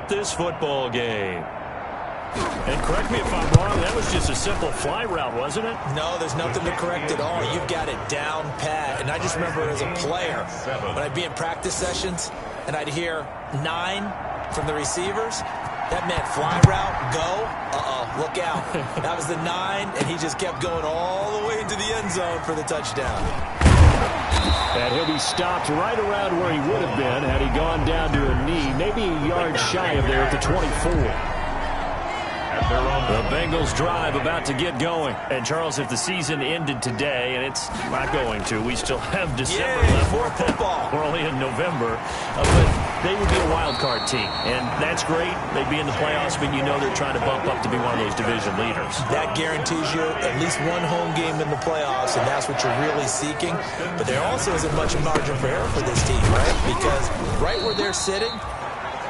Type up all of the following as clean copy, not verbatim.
up this football game. And correct me if I'm wrong, that was just a simple fly route, wasn't it? No, there's nothing to correct at all. You've got it down pat. And I just remember as a player, when I'd be in practice sessions and I'd hear 9 from the receivers, that meant fly route, go, look out. That was the 9, and he just kept going all the way into the end zone for the touchdown. And he'll be stopped right around where he would have been had he gone down to a knee, maybe a yard shy of there at the 24. The Bengals drive about to get going. And, Charles, if the season ended today, and it's not going to, we still have December left. More football. We're only in November. But they would be a wild card team. And that's great. They'd be in the playoffs, but you know they're trying to bump up to be one of those division leaders. That guarantees you at least one home game in the playoffs, and that's what you're really seeking. But there also isn't much margin for error for this team, right? Because right where they're sitting,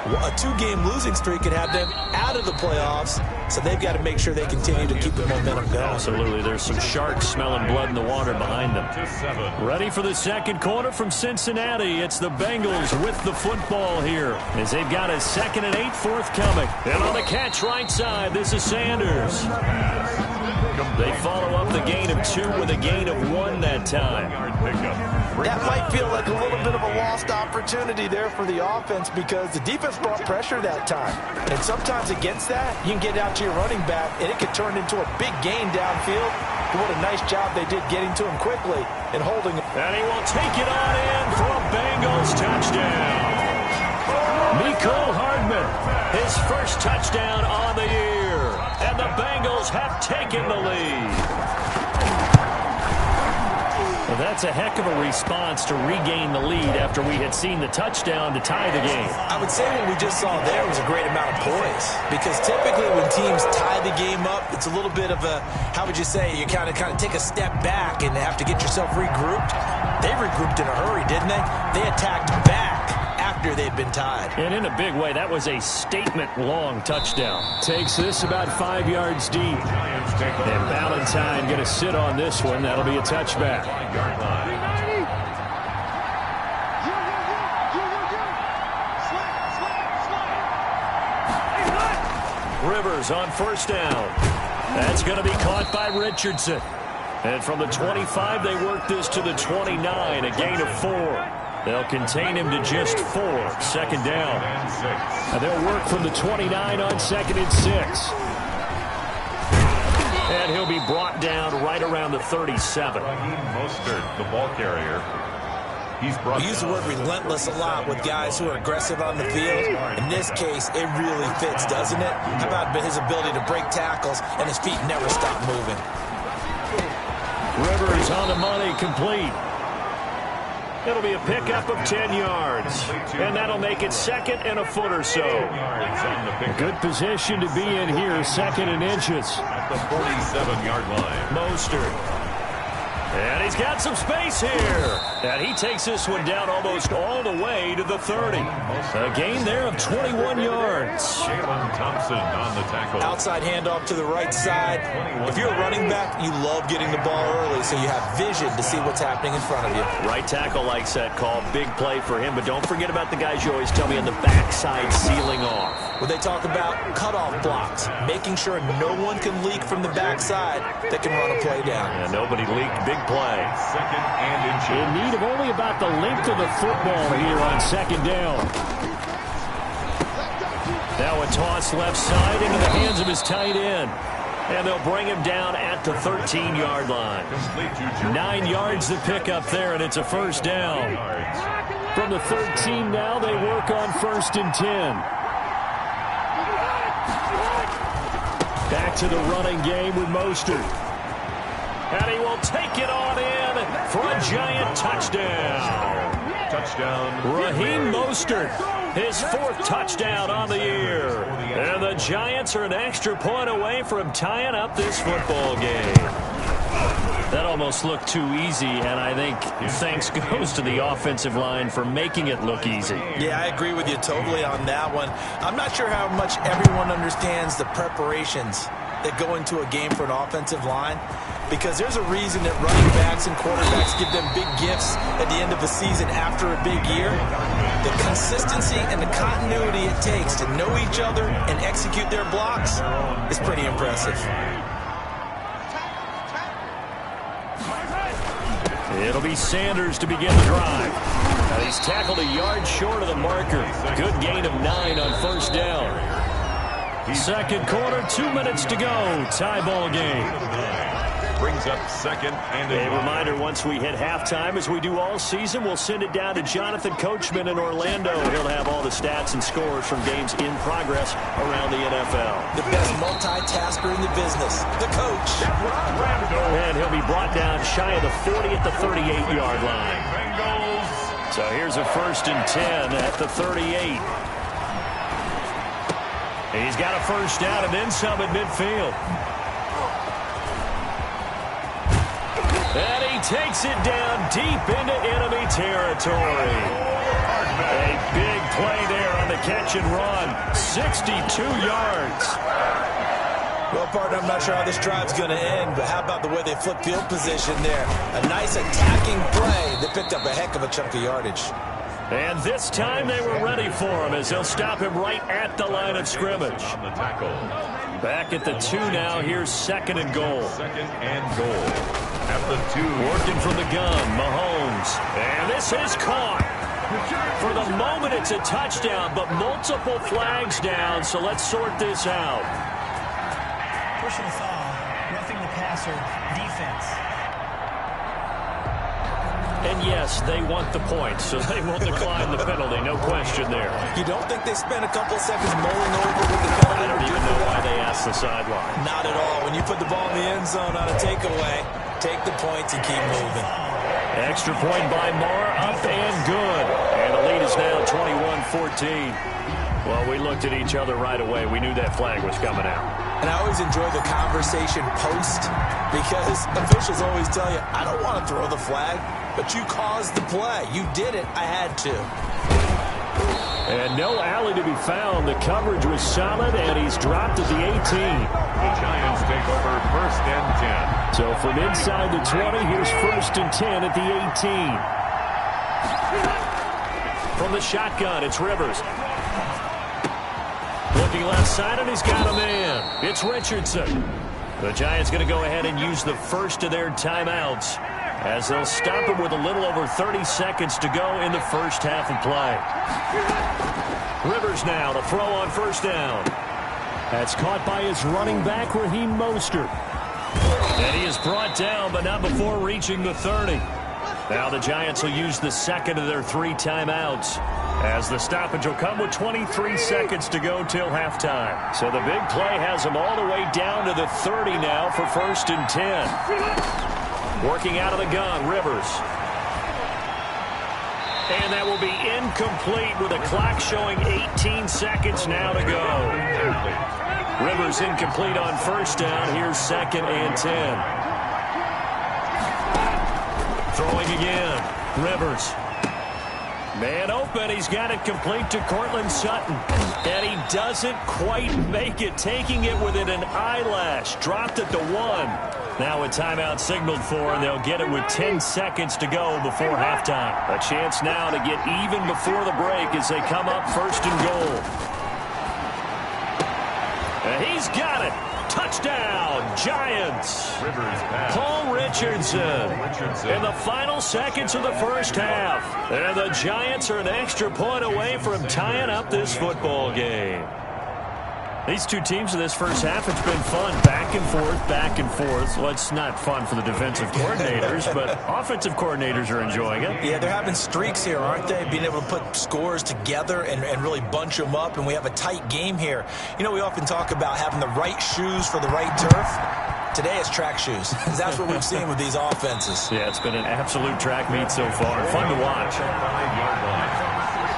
a 2-game losing streak could have them out of the playoffs, so they've got to make sure they continue to keep the momentum going. Absolutely. There's some sharks smelling blood in the water behind them. Ready for the second quarter from Cincinnati. It's the Bengals with the football here as they've got a 2nd and 8 forthcoming. And on the catch right side, this is Sanders. They follow up the gain of 2 with a gain of 1 that time. That might feel like a little bit of a lost opportunity there for the offense because the defense brought pressure that time. And sometimes against that, you can get out to your running back, and it could turn into a big gain downfield. But what a nice job they did getting to him quickly and holding him. And he will take it on in for a Bengals touchdown. Mecole Hardman, his first touchdown on the year. And the Bengals have taken the lead. Well, that's a heck of a response to regain the lead after we had seen the touchdown to tie the game. I would say what we just saw there was a great amount of poise, because typically when teams tie the game up, it's a little bit of a, how would you say, you kind of take a step back and have to get yourself regrouped. They regrouped in a hurry, didn't they? They attacked back after they'd been tied. And in a big way, that was a statement-long touchdown. Takes this about 5 yards deep. And Valentine going to sit on this one. That'll be a touchback. Rivers on first down. That's going to be caught by Richardson. And from the 25, they work this to the 29, a gain of 4. They'll contain him to just 4, 2nd down. And they'll work from the 29 on 2nd and 6. And he'll be brought down right around the 37. Mostert, the ball carrier. We use the word relentless a lot with guys who are aggressive on the field. In this case, it really fits, doesn't it? How about his ability to break tackles and his feet never stop moving? Rivers on the money, complete. It'll be a pickup of 10 yards. And that'll make it 2nd and a foot or so. A good position to be in here, 2nd and inches. At the 47-yard line. Mostert. And he's got some space here. And he takes this one down almost all the way to the 30. A gain there of 21 yards. Jalen Thompson on the tackle. Outside handoff to the right side. If you're a running back, you love getting the ball early so you have vision to see what's happening in front of you. Right tackle likes that call. Big play for him. But don't forget about the guys you always tell me on the backside sealing off. When they talk about cutoff blocks, making sure no one can leak from the backside that can run a play down. And nobody leaked. Big play. 2nd and inches. In need of only about the length of the football here on 2nd down. Now a toss left side into the hands of his tight end. And they'll bring him down at the 13-yard line. 9 yards to pick up there, and it's a 1st down. From the 13 now, they work on 1st and 10. Back to the running game with Mostert. And he will take it on in for a giant touchdown. Raheem Mostert, his 4th touchdown on the year. And the Giants are an extra point away from tying up this football game. That almost looked too easy, and I think thanks goes to the offensive line for making it look easy. Yeah, I agree with you totally on that one. I'm not sure how much everyone understands the preparations that go into a game for an offensive line, because there's a reason that running backs and quarterbacks give them big gifts at the end of the season after a big year. The consistency and the continuity it takes to know each other and execute their blocks is pretty impressive. It'll be Sanders to begin the drive. Now he's tackled a yard short of the marker. Good gain of 9 on first down. Second quarter, 2 minutes to go. Tie ball game. Brings up second and a reminder, once we hit halftime, as we do all season, we'll send it down to Jonathan Coachman in Orlando. He'll have all the stats and scores from games in progress around the NFL. The best multitasker in the business, the coach. And he'll be brought down shy of the 40 at the 38-yard line. So here's a 1st and 10 at the 38. He's got a first down and then some at midfield. And he takes it down deep into enemy territory. A big play there on the catch and run. 62 yards. Well, partner, I'm not sure how this drive's going to end, but how about the way they flip field position there? A nice attacking play that picked up a heck of a chunk of yardage. And this time they were ready for him as they'll stop him right at the line of scrimmage. On the tackle. Back at the 2 now. Here's 2nd and goal. 2nd and goal. At the 2. Working from the gun, Mahomes. And this is caught. For the moment, it's a touchdown, but multiple flags down, so let's sort this out. Personal foul, roughing the passer, defense. And yes, they want the points, so they will decline the penalty, no question there. You don't think they spent a couple seconds mulling over with the penalty? I don't even know why they asked the sideline. Not at all. When you put the ball in the end zone on a takeaway, take the points and keep moving. Extra point by Marr, up and good. And the lead is now 21-14. Well, we looked at each other right away. We knew that flag was coming out. And I always enjoy the conversation post because officials always tell you, I don't want to throw the flag, but you caused the play. You did it. I had to. And no alley to be found. The coverage was solid, and he's dropped at the 18. The Giants take over 1st and 10. So from inside the 20, here's 1st and 10 at the 18. From the shotgun, it's Rivers. Looking left side, and he's got a man. It's Richardson. The Giants going to go ahead and use the first of their timeouts as they'll stop him with a little over 30 seconds to go in the first half of play. Rivers now to throw on first down. That's caught by his running back, Raheem Mostert. And he is brought down, but not before reaching the 30. Now the Giants will use the second of their 3 timeouts, as the stoppage will come with 23 seconds to go till halftime. So the big play has them all the way down to the 30 now for 1st and 10. Working out of the gun, Rivers. And that will be incomplete with a clock showing 18 seconds now to go. Rivers incomplete on first down. Here's 2nd and 10. Throwing again. Rivers. Man open. He's got it complete to Cortland Sutton. And he doesn't quite make it, taking it within an eyelash. Dropped at the 1. Now a timeout signaled for, and they'll get it with 10 seconds to go before halftime. A chance now to get even before the break as they come up 1st and goal. And he's got it. Touchdown, Giants. Paul Richardson. In the final seconds of the first half. And the Giants are an extra point away from tying up this football game. These two teams in this first half, it's been fun. Back and forth, back and forth. Well, it's not fun for the defensive coordinators, but offensive coordinators are enjoying it. Yeah, they're having streaks here, aren't they? Being able to put scores together and really bunch them up, and we have a tight game here. You know, we often talk about having the right shoes for the right turf. Today it's track shoes. That's what we've seen with these offenses. Yeah, it's been an absolute track meet so far. Fun to watch.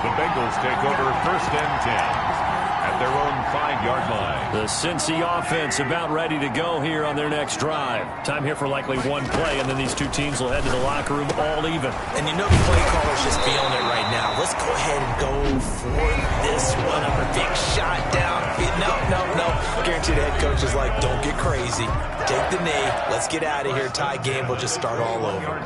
The Bengals take over 1st and 10. At their own 5-yard line. The Cincy offense about ready to go here on their next drive. Time here for likely one play, and then these two teams will head to the locker room all even. And you know the play caller's just feeling it right now. Let's go ahead and go for this one. A big shot down. No. Guaranteed the head coach is like, don't get crazy. Take the knee. Let's get out of here. Tie game. We'll just start all over.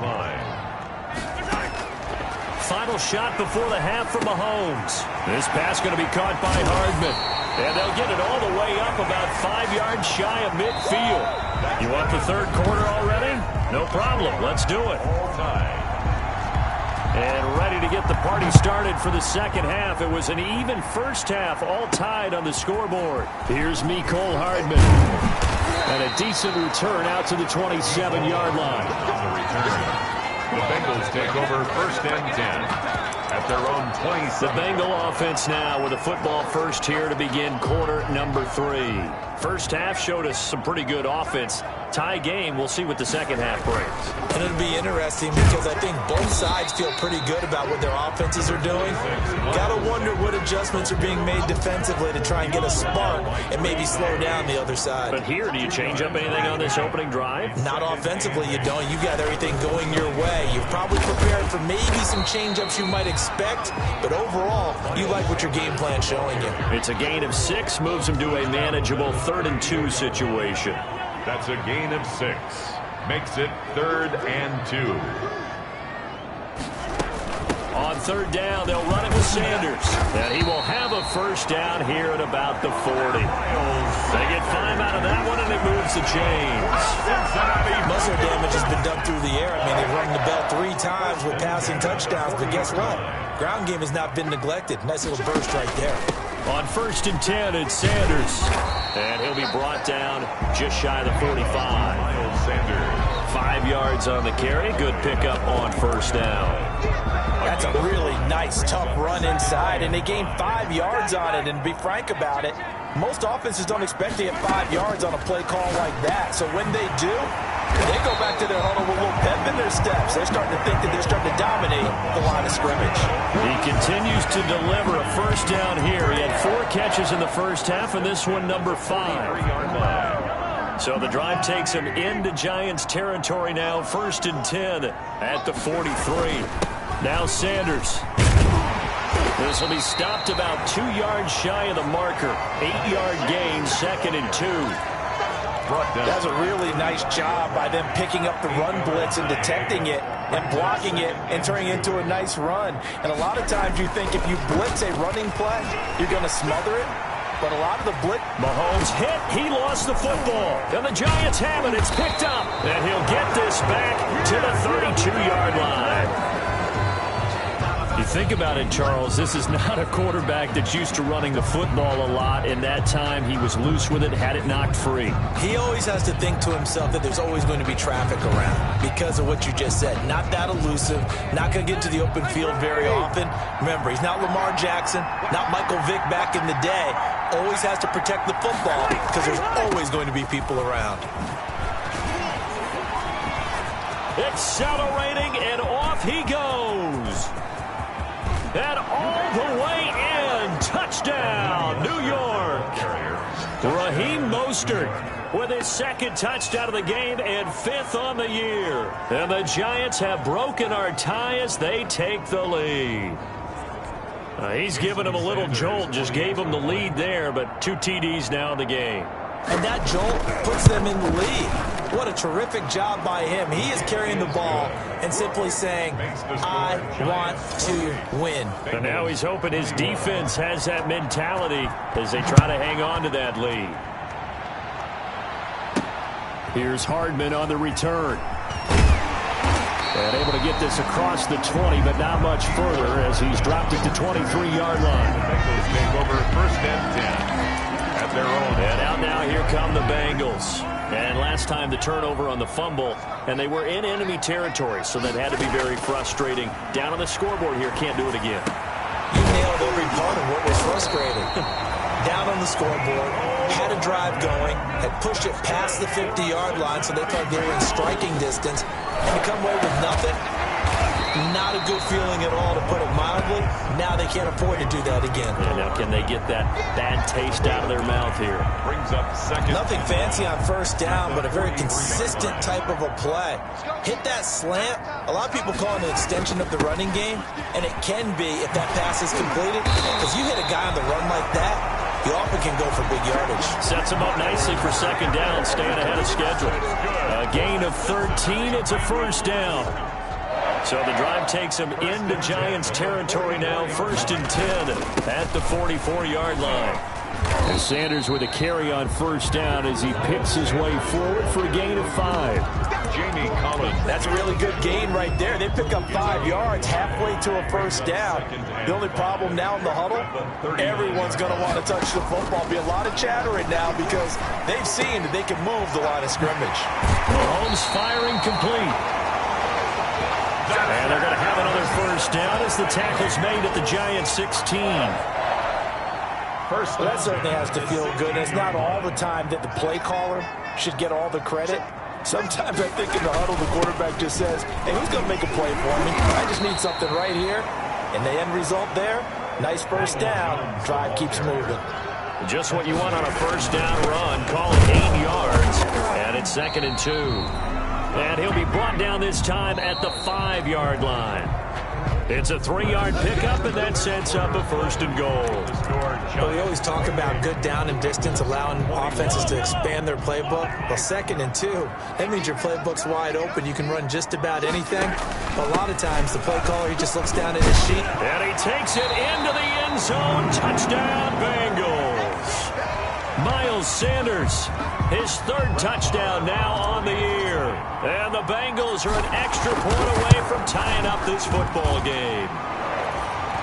final shot before the half from Mahomes. This pass going to be caught by Hardman. And they'll get it all the way up about 5 yards shy of midfield. You want the third quarter already? No problem. Let's do it. And ready to get the party started for the second half. It was an even first half, all tied on the scoreboard. Here's Mecole Hardman. And a decent return out to the 27-yard line. The Bengals take over first and 10 at their own 20. The Bengal offense now with a football first here to begin quarter number 3. First half showed us some pretty good offense. Tie game. We'll see what the second half brings. And it'll be interesting because I think both sides feel pretty good about what their offenses are doing. Got to wonder what adjustments are being made defensively to try and get a spark and maybe slow down the other side. But here, do you change up anything on this opening drive? Not offensively, you don't. You got everything going your way. You've probably prepared for maybe some change-ups you might expect, but overall, you like what your game plan's showing you. It's a gain of 6, moves them to a manageable 3rd and 2 situation. That's a gain of 6. Makes it 3rd and 2. On 3rd down, they'll run it with Sanders. And he will have a first down here at about the 40. They get 5 out of that one, and it moves the chains. Muscle damage has been done through the air. I mean, they've rung the bell 3 times with passing touchdowns, but guess what? Ground game has not been neglected. Nice little burst right there. On 1st and 10, it's Sanders. And he'll be brought down just shy of the 45. Sanders. 5 yards on the carry. Good pickup on 1st down. That's a really nice, tough run inside, and they gained 5 yards on it. And to be frank about it, most offenses don't expect to get 5 yards on a play call like that. So when they do, they go back to their huddle with a little pep in their steps. They're starting to think that they're starting to dominate the line of scrimmage. He continues to deliver a first down here. He had 4 catches in the first half, and this one number 5. So the drive takes him into Giants territory now. 1st and 10 at the 43. Now Sanders. This will be stopped about 2 yards shy of the marker. 8-yard gain, 2nd and 2. That's a really nice job by them picking up the run blitz and detecting it and blocking it and turning it into a nice run. And a lot of times you think if you blitz a running play, you're going to smother it. But a lot of the blitz... Mahomes hit. He lost the football. And the Giants have it. It's picked up. And he'll get this back to the 32-yard line. You think about it, Charles, this is not a quarterback that's used to running the football a lot. In that time, he was loose with it, had it knocked free. He always has to think to himself that there's always going to be traffic around because of what you just said. Not that elusive, not going to get to the open field very often. Remember, he's not Lamar Jackson, not Michael Vick back in the day. Always has to protect the football because there's always going to be people around. Accelerating, and off he goes. And all the way in. Touchdown, New York. Raheem Mostert with his 2nd touchdown of the game and 5th on the year. And the Giants have broken our tie as they take the lead. He's given him a little jolt, just gave him the lead there, but 2 TDs now in the game. And that jolt puts them in the lead. What a terrific job by him. He is carrying the ball and simply saying, I want to win. And now he's hoping his defense has that mentality as they try to hang on to that lead. Here's Hardman on the return. And able to get this across the 20, but not much further as he's dropped it to 23-yard line. Bengals take over 1st and 10. Their own. And out now, here come the Bengals. And last time the turnover on the fumble, and they were in enemy territory, so that had to be very frustrating. Down on the scoreboard here, can't do it again. You nailed every part of what was frustrating. Down on the scoreboard, had a drive going, had pushed it past the 50-yard line, so they thought they were in striking distance, and to come away with nothing, not a good feeling at all, to put it mildly. Now they can't afford to do that again. And now can they get that bad taste out of their mouth here? Brings up 2nd. Nothing fancy on 1st down, but a very consistent type of a play. Hit that slant. A lot of people call it an extension of the running game, and it can be if that pass is completed. Because you hit a guy on the run like that, you often can go for big yardage. Sets him up nicely for 2nd down, staying ahead of schedule. A gain of 13. It's a 1st down. So the drive takes him into Giants territory now, 1st and 10 at the 44-yard line. And Sanders with a carry on 1st down as he picks his way forward for a gain of 5. Jamie Collins. That's a really good gain right there. They pick up 5 yards halfway to a 1st down. The only problem now in the huddle, everyone's going to want to touch the football. Be a lot of chattering now because they've seen that they can move the line of scrimmage. Mahomes firing complete. And they're going to have another 1st down as the tackle's made at the Giants 16. Well, that certainly has to feel good. And it's not all the time that the play caller should get all the credit. Sometimes I think in the huddle, the quarterback just says, hey, who's going to make a play for me? I just need something right here. And the end result there, nice 1st down. Drive keeps moving. Just what you want on a 1st down run. Call it 8 yards. And it's 2nd and 2. And he'll be brought down this time at the 5-yard line. It's a 3-yard pickup, and that sets up a 1st and goal. Well, we always talk about good down and distance, allowing offenses to expand their playbook. Well, 2nd and 2, that means your playbook's wide open. You can run just about anything. But a lot of times, the play caller, he just looks down at his sheet. And he takes it into the end zone. Touchdown, Bengals. Miles Sanders, his 3rd touchdown now on the year. And the Bengals are an extra point away from tying up this football game.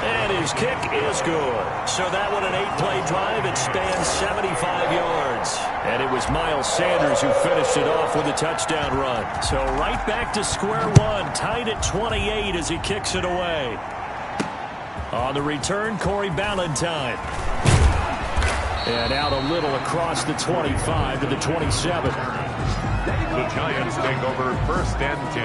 And his kick is good. So that one an 8-play drive. It spans 75 yards. And it was Miles Sanders who finished it off with a touchdown run. So right back to square one, tied at 28 as he kicks it away. On the return, Corey Ballantyne. And out a little across the 25 to the 27. The Giants take over 1st and 10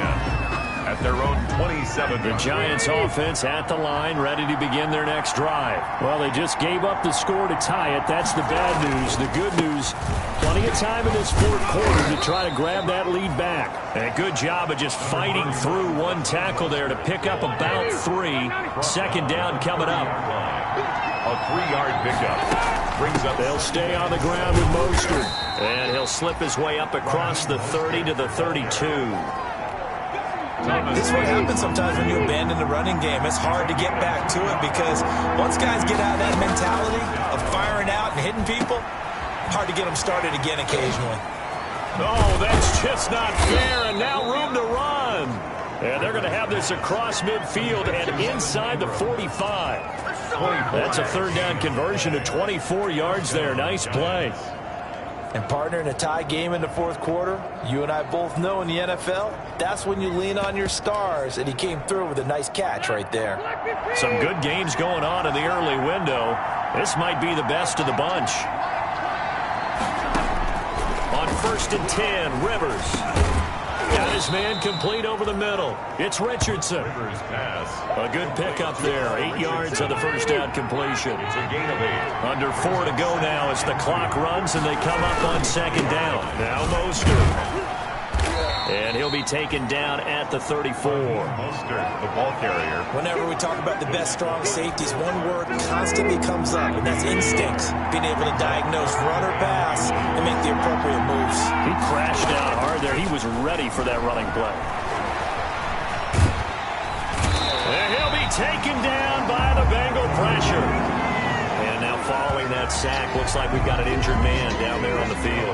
at their own 27. The Giants offense at the line, ready to begin their next drive. Well, they just gave up the score to tie it. That's the bad news. The good news, plenty of time in this 4th quarter to try to grab that lead back. And a good job of just fighting through one tackle there to pick up about 3. 2nd down coming up. A 3-yard pickup. Brings up. They'll stay on the ground with Mostert. And he'll slip his way up across the 30 to the 32. This is what happens sometimes when you abandon the running game. It's hard to get back to it because once guys get out of that mentality of firing out and hitting people, hard to get them started again occasionally. Oh, that's just not fair, and now room to run. And they're going to have this across midfield and inside the 45. That's a 3rd down conversion to 24 yards there. Nice play. And partner, in a tie game in the 4th quarter, you and I both know in the NFL, that's when you lean on your stars, and he came through with a nice catch right there. Some good games going on in the early window. This might be the best of the bunch. On 1st and 10, Rivers. Got his man complete over the middle. It's Richardson. A good pickup there. 8 yards on the 1st down completion. It's a gain of 8. Under 4 to go now as the clock runs and they come up on 2nd down. Now Mostert. And he'll be taken down at the 34. Mostert, the ball carrier. Whenever we talk about the best strong safeties, one word constantly comes up, and that's instincts. Being able to diagnose run or pass and make the appropriate moves. He crashed out hard there. He was ready for that running play. And he'll be taken down by the Bengal pressure. And now following that sack, looks like we've got an injured man down there on the field.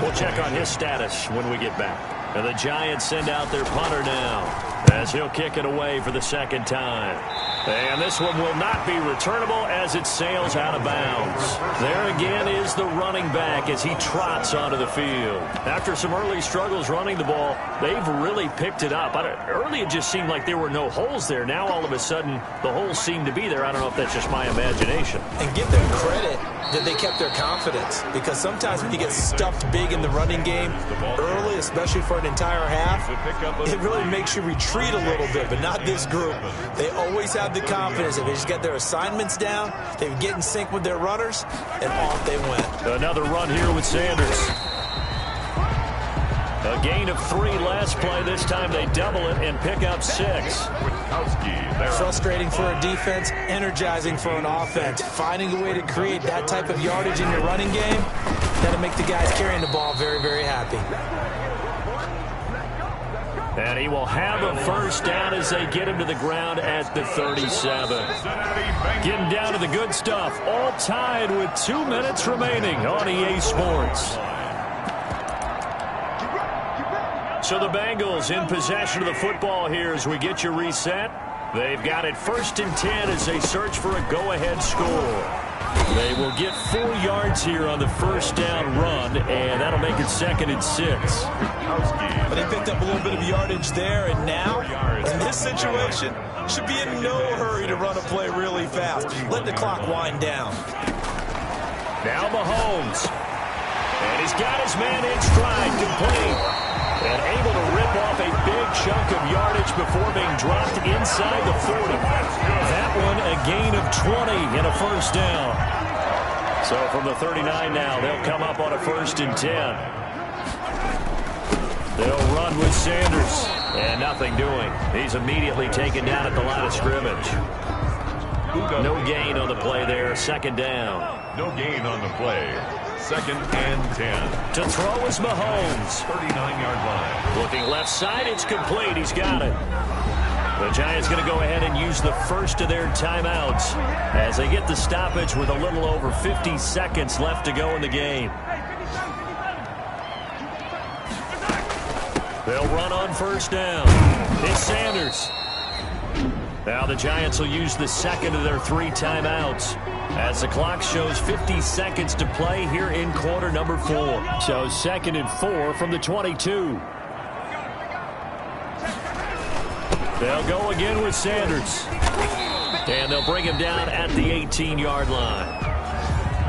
We'll check on his status when we get back. And the Giants send out their punter now as he'll kick it away for the 2nd time. And this one will not be returnable as it sails out of bounds. There again is the running back as he trots onto the field. After some early struggles running the ball, they've really picked it up. Early it just seemed like there were no holes there. Now all of a sudden the holes seem to be there. I don't know if that's just my imagination. And give them credit that they kept their confidence, because sometimes when you get stuffed big in the running game early, especially for an entire half, it really makes you retreat a little bit, but not this group. They always have the confidence that they just get their assignments down, they get in sync with their runners, and off they went. Another run here with Sanders. A gain of 3 last play. This time they double it and pick up 6. Frustrating for a defense, energizing for an offense. Finding a way to create that type of yardage in your running game, that'll make the guys carrying the ball very, very happy. And he will have a first down as they get him to the ground at the 37. Getting down to the good stuff. All tied with 2 minutes remaining on EA Sports. So the Bengals in possession of the football here as we get you reset. They've got it 1st and 10 as they search for a go-ahead score. They will get 4 yards here on the first down run, and that'll make it 2nd and 6. But they picked up a little bit of yardage there, and now, in this situation, should be in no hurry to run a play really fast. Let the clock wind down. Now Mahomes. And he's got his man in stride, complete. And able to rip off a big chunk of yardage before being dropped inside the 40. That one a gain of 20 and a first down. So from the 39 now, they'll come up on a 1st and 10. They'll run with Sanders. And nothing doing. He's immediately taken down at the line of scrimmage. No gain on the play there. 2nd down. No gain on the play. 2nd and 10. To throw is Mahomes. 39-yard line. Looking left side, it's complete. He's got it. The Giants going to go ahead and use the first of their timeouts as they get the stoppage with a little over 50 seconds left to go in the game. They'll run on first down. It's Sanders. Now the Giants will use the 2nd of their 3 timeouts as the clock shows 50 seconds to play here in quarter number 4. So 2nd and 4 from the 22. They'll go again with Sanders. And they'll bring him down at the 18-yard line.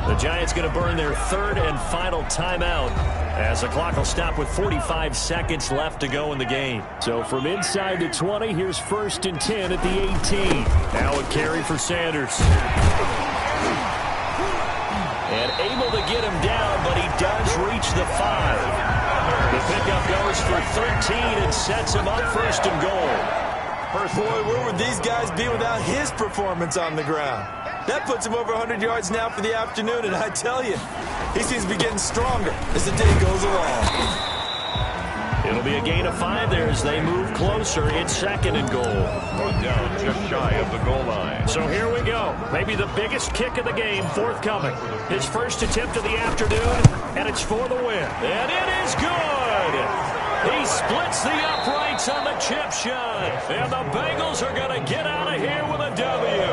The Giants going to burn their 3rd and final timeout as the clock will stop with 45 seconds left to go in the game. So from inside the 20, here's 1st and 10 at the 18. Now a carry for Sanders. And able to get him down, but he does reach the 5. The pickup goes for 13 and sets him up 1st and goal. Boy, where would these guys be without his performance on the ground? That puts him over 100 yards now for the afternoon, and I tell you, he seems to be getting stronger as the day goes along. It'll be a gain of 5 there as they move closer. It's 2nd and goal. Brought down just shy of the goal line. So here we go. Maybe the biggest kick of the game forthcoming. His first attempt of the afternoon, and it's for the win. And it is good. He splits the uprights on the chip shot. And the Bengals are going to get out of here with a W.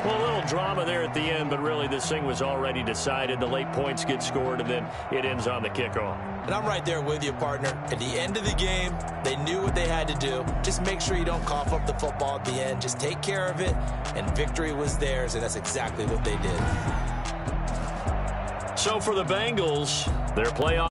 Well, a little drama there at the end, but really this thing was already decided. The late points get scored, and then it ends on the kickoff. And I'm right there with you, partner. At the end of the game, they knew what they had to do. Just make sure you don't cough up the football at the end. Just take care of it, and victory was theirs, and that's exactly what they did. So for the Bengals, their playoff